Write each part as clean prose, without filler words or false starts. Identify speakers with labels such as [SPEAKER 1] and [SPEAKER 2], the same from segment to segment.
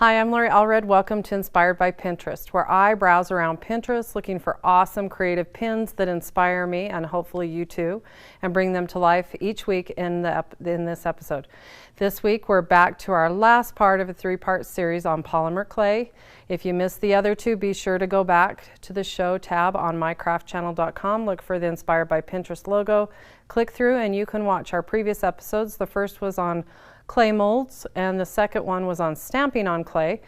[SPEAKER 1] Hi, I'm Allred. Welcome to Inspired by Pinterest, where I browse around Pinterest looking for awesome creative pins that inspire me and hopefully you too, and bring them to life each week in this episode. This week we're back to our last part of a three-part series on polymer clay. If you missed the other two, be sure to go back to the show tab on mycraftchannel.com, look for the Inspired by Pinterest logo, click through, and you can watch our previous episodes. The first was on clay molds and the second one was on stamping on clay.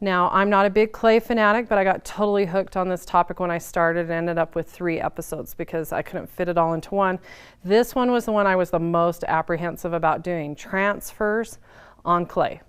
[SPEAKER 1] Now, I'm not a big clay fanatic, but I got totally hooked on this topic when I started and ended up with 3 episodes because I couldn't fit it all into one. This one was the one I was the most apprehensive about doing, transfers on clay.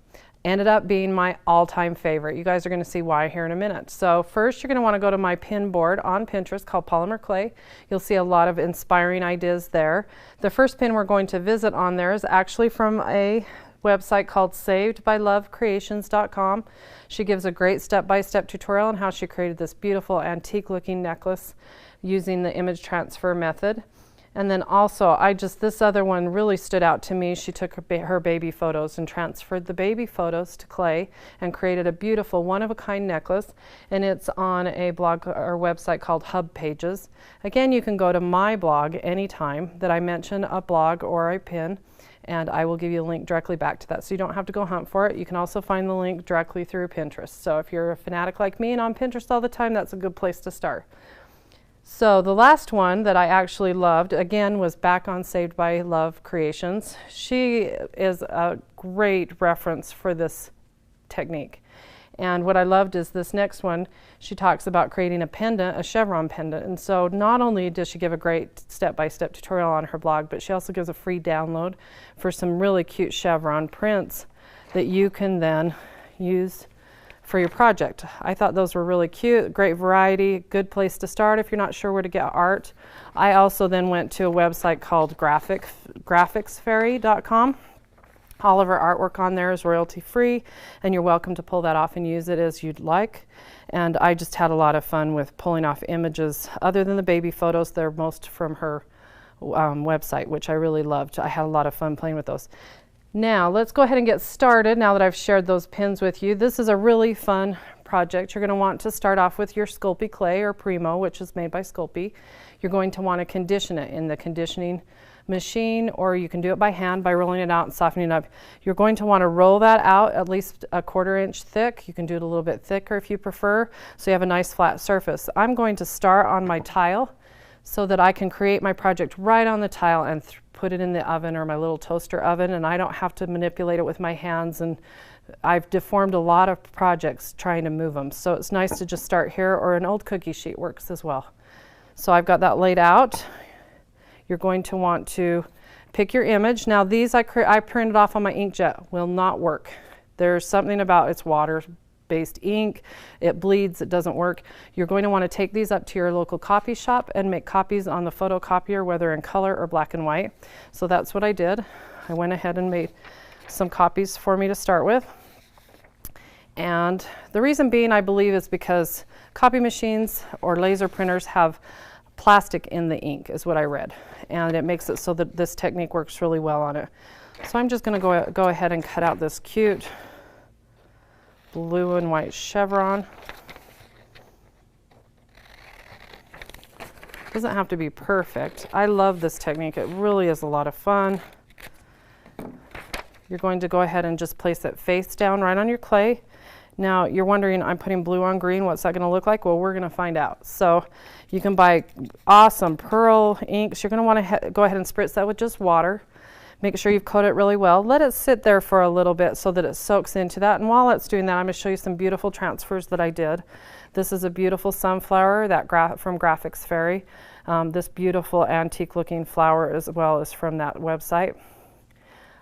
[SPEAKER 1] Ended up being my all-time favorite. You guys are going to see why here in a minute. So first you're going to want to go to my pin board on Pinterest called Polymer Clay. You'll see a lot of inspiring ideas there. The first pin we're going to visit on there is actually from a website called savedbylovecreations.com. She gives a great step-by-step tutorial on how she created this beautiful antique looking necklace using the image transfer method. And then also, this other one really stood out to me. She took her baby photos and transferred the baby photos to clay and created a beautiful one-of-a-kind necklace. And it's on a blog or website called Hub Pages. Again, you can go to my blog anytime that I mention a blog or a pin, and I will give you a link directly back to that. So you don't have to go hunt for it. You can also find the link directly through Pinterest. So if you're a fanatic like me and on Pinterest all the time, that's a good place to start. So the last one that I actually loved, again, was back on Saved by Love Creations. She is a great reference for this technique. And what I loved is this next one. She talks about creating a pendant, a chevron pendant. And so not only does she give a great step-by-step tutorial on her blog, but she also gives a free download for some really cute chevron prints that you can then use for your project. I thought those were really cute, great variety, good place to start if you're not sure where to get art. I also then went to a website called graphicsfairy.com. All of our artwork on there is royalty free, and you're welcome to pull that off and use it as you'd like. And I just had a lot of fun with pulling off images other than the baby photos. They're most from her website, which I really loved. I had a lot of fun playing with those. Now let's go ahead and get started now that I've shared those pins with you. This is a really fun project. You're going to want to start off with your Sculpey clay or Primo, which is made by Sculpey. You're going to want to condition it in the conditioning machine, or you can do it by hand by rolling it out and softening it up. You're going to want to roll that out at least a 1/4 inch thick. You can do it a little bit thicker if you prefer, so you have a nice flat surface. I'm going to start on my tile so that I can create my project right on the tile and put it in the oven or my little toaster oven, and I don't have to manipulate it with my hands. And I've deformed a lot of projects trying to move them, so it's nice to just start here, or an old cookie sheet works as well. So I've got that laid out. You're going to want to pick your image. Now these I printed off on my inkjet, will not work. There's something about it's water-based ink, it bleeds, it doesn't work. You're going to want to take these up to your local copy shop and make copies on the photocopier, whether in color or black and white. So that's what I did. I went ahead and made some copies for me to start with. And the reason being, I believe, is because copy machines or laser printers have plastic in the ink, is what I read, and it makes it so that this technique works really well on it. So I'm just going to go ahead and cut out this cute blue and white chevron. Doesn't have to be perfect. I love this technique. It really is a lot of fun. You're going to go ahead and just place it face down right on your clay. Now you're wondering, I'm putting blue on green, what's that going to look like? Well, we're going to find out. So you can buy awesome pearl inks. You're going to want to go ahead and spritz that with just water. Make sure you've coated it really well. Let it sit there for a little bit so that it soaks into that. And while it's doing that, I'm going to show you some beautiful transfers that I did. This is a beautiful sunflower from Graphics Fairy. This beautiful antique looking flower as well is from that website.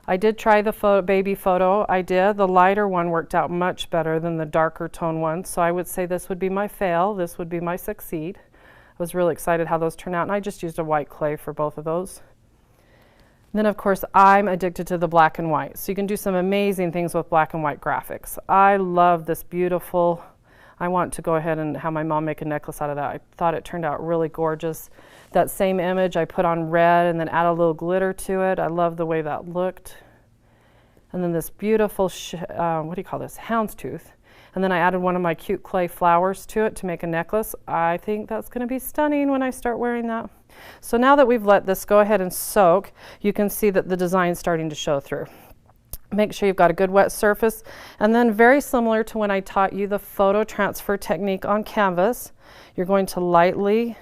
[SPEAKER 1] I did try the baby photo. I did. The lighter one worked out much better than the darker tone one. So I would say this would be my fail. This would be my succeed. I was really excited how those turned out, and I just used a white clay for both of those. And then, of course, I'm addicted to the black and white. So you can do some amazing things with black and white graphics. I love this beautiful. I want to go ahead and have my mom make a necklace out of that. I thought it turned out really gorgeous. That same image I put on red and then add a little glitter to it. I love the way that looked. And then this beautiful, what do you call this? Houndstooth. And then I added one of my cute clay flowers to it to make a necklace. I think that's going to be stunning when I start wearing that. So now that we've let this go ahead and soak, you can see that the design is starting to show through. Make sure you've got a good wet surface. And then very similar to when I taught you the photo transfer technique on canvas, you're going to lightly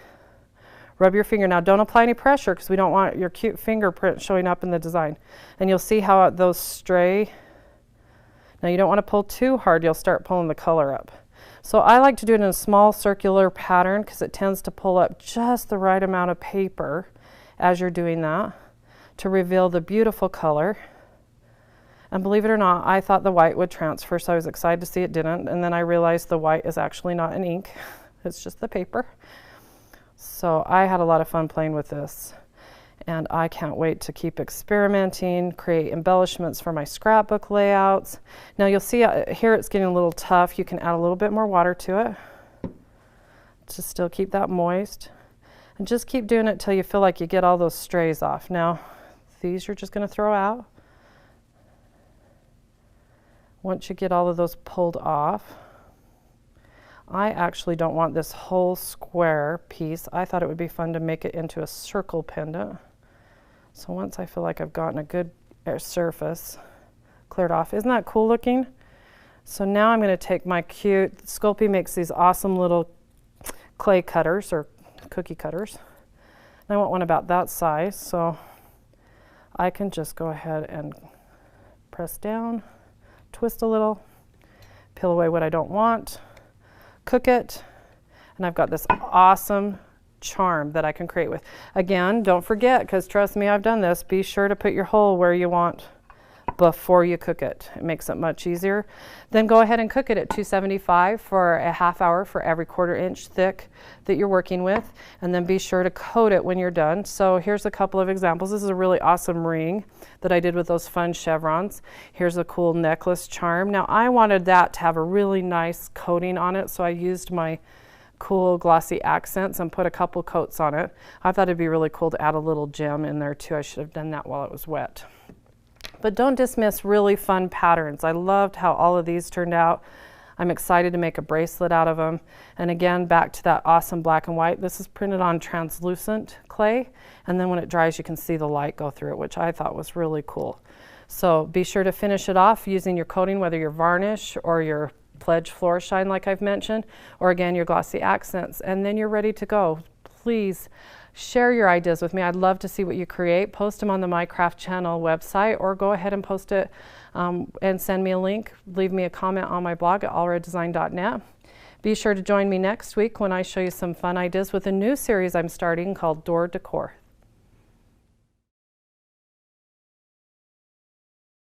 [SPEAKER 1] rub your finger. Now don't apply any pressure because we don't want your cute fingerprint showing up in the design. And you'll see how those stray. Now you don't want to pull too hard, you'll start pulling the color up. So I like to do it in a small circular pattern because it tends to pull up just the right amount of paper as you're doing that to reveal the beautiful color. And believe it or not, I thought the white would transfer, so I was excited to see it didn't. And then I realized the white is actually not an ink, it's just the paper. So I had a lot of fun playing with this. And I can't wait to keep experimenting, create embellishments for my scrapbook layouts. Now you'll see here it's getting a little tough. You can add a little bit more water to it to still keep that moist. And just keep doing it till you feel like you get all those strays off. Now these you're just going to throw out. Once you get all of those pulled off, I actually don't want this whole square piece. I thought it would be fun to make it into a circle pendant. So once I feel like I've gotten a good surface cleared off, isn't that cool looking? So now I'm going to take my cute, Sculpey makes these awesome little clay cutters or cookie cutters. And I want one about that size, so I can just go ahead and press down, twist a little, peel away what I don't want, cook it, and I've got this awesome charm that I can create with. Again, don't forget, because trust me, I've done this, be sure to put your hole where you want before you cook it. It makes it much easier. Then go ahead and cook it at 275 for a half hour for every 1/4 inch thick that you're working with, and then be sure to coat it when you're done. So here's a couple of examples. This is a really awesome ring that I did with those fun chevrons. Here's a cool necklace charm. Now I wanted that to have a really nice coating on it, so I used my cool glossy accents and put a couple coats on it. I thought it'd be really cool to add a little gem in there too. I should have done that while it was wet. But don't dismiss really fun patterns. I loved how all of these turned out. I'm excited to make a bracelet out of them. And again, back to that awesome black and white. This is printed on translucent clay, and then when it dries you can see the light go through it, which I thought was really cool. So be sure to finish it off using your coating, whether your varnish or your Pledge Floor Shine like I've mentioned, or again your glossy accents, and then you're ready to go. Please share your ideas with me. I'd love to see what you create. Post them on the My Craft Channel website, or go ahead and post it and send me a link. Leave me a comment on my blog at allreddesign.net. Be sure to join me next week when I show you some fun ideas with a new series I'm starting called Door Decor.